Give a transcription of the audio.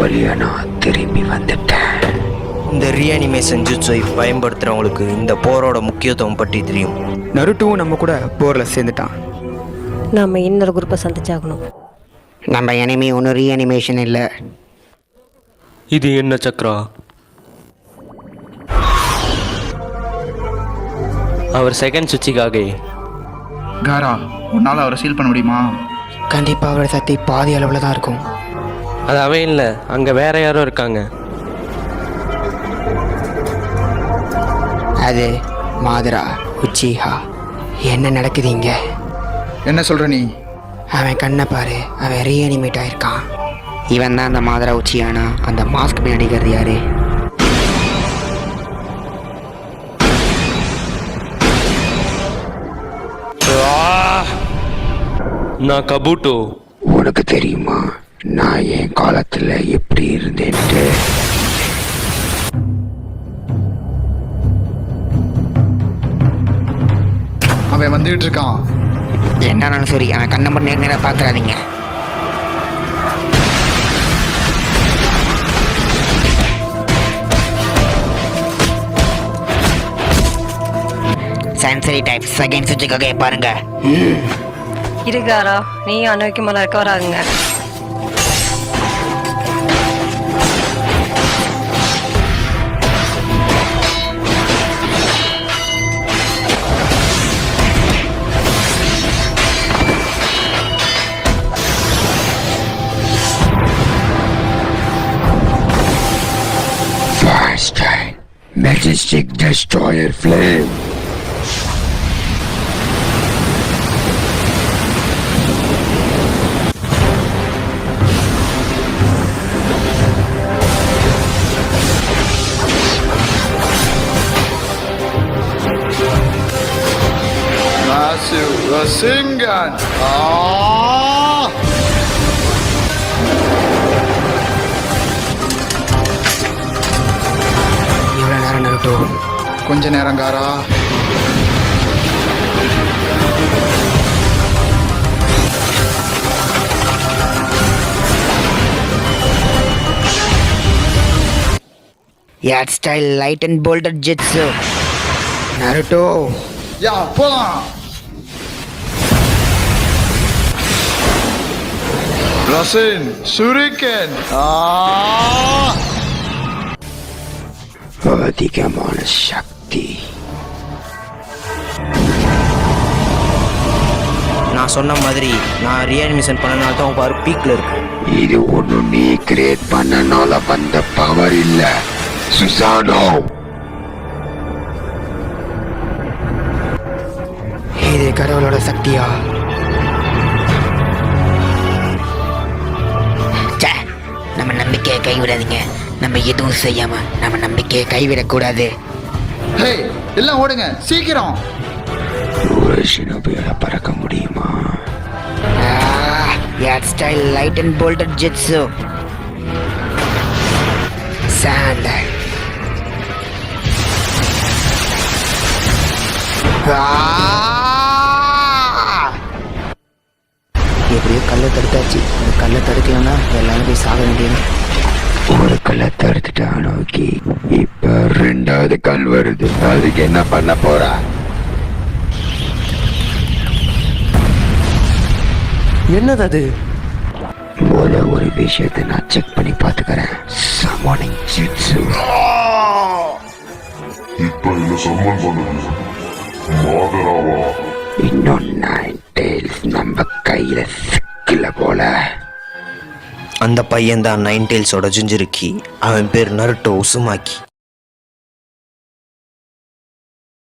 வழியா நான் திரும்பி வந்துட்டேன். இந்த ரீஅனிமேஷன் ஜுட்ஸை பயன்படுத்துகிறவங்களுக்கு இந்த போரோட முக்கியத்துவம் பற்றி தெரியும். நருட்டோவும் நம்ம கூட போரில் சேர்ந்துட்டான். நாம் இன்னொரு குரூப்பை சந்திச்சாகணும். நம்ம எனிமி ஒன்றும் ரீஅனிமேஷன் இல்லை. இது என்ன சக்ரா? அவர் செகண்ட் சுவிட்சுக்காக. காரா, உன்னால் அவரை சீல் பண்ண முடியுமா? கண்டிப்பாக அவரோட சக்தி பாதி அளவில் தான் இருக்கும். அது அவன் இல்லை, அங்கே வேற யாரும் இருக்காங்க. அது மாதரா உச்சிஹா. என்ன நடக்குது இங்க? என்ன சொல்கிற நீ? அவன் கண்ணை பாரு, அவன் ரீஅனிமேட் ஆயிருக்கான். இவன் தான் அந்த மாதரா உச்சியானா? அந்த மாஸ்க் பின்னாடி இருக்கிறது யாரு? நான் கபூட்டோ. உனக்கு தெரியுமா நான் என் காலத்தில் எப்படி இருந்தேன்ட்டு? அவன் வந்துகிட்டு இருக்கான். என்னன்னு சரி, அவன் கண்ணை மட்டும் நேரம் பார்த்துறாதீங்க. சென்சரி டைப் செகண்ட் சுவிட்சுக்காக பாருங்க. இருக்காரா, நீயும் அனுபவிக்கும்போது ரெக்கவர் ஆகுங்க. Firestone, Majestic Destroyer Flame. Massive Rasengan. இவ்வளோ நேரம் நருட்டோ? கொஞ்ச நேரம் காரா. Yard style light and bolted jutsu. Naruto, யா போலாம். ரசன் சுரிக்கன். அதிகமான சக்தி. நான் சொன்ன மாதிரி நான் ரீஅனிமேஷன் பண்ணனால தான் பாரு பீக்கில் இருக்கு. இது ஒன்று நீ கிரியேட் பண்ணனால வந்த பவர் இல்ல சுசானோ. இது கடவுளோட சக்தியா? நம்ம நம்பிக்கையை கைவிடாதீங்க. நம்ம எதுவும் செய்யாம நம்ம நம்பிக்கையை கைவிடக்கூடாது. ஹே, எல்லாம் ஓடுங்க சீக்கிரம். ஒரு ஷினோபியால பறக்க முடியுமா? Yard style light and bolted jutsu. Sand. எப்படியோ கல்லை தடுத்தாச்சு. இந்த கல்லை தடுக்கலன்னா எல்லாரும் போய் சாக வேண்டியது. ஒரு கல்லை தடுத்துட்டா நோக்கி இப்ப ரெண்டாவது கல் வருது. அதுக்கு என்ன பண்ண போறா? என்னது அது? ஒரு விஷயத்தை நான் செக் பண்ணி பாத்துக்கிறேன். சமோனிங் ஜுட்சு. இப்ப இந்த சம்மன் பண்ணது மாதராவா? இன்னும் 9 tails நம்ம கையில சிக்கல போல. அந்த பையன் தான் 9 டெயில்ஸோட ஜிஞ்சிருக்கி. அவன் பேர் நருட்டோ உசுமாக்கி.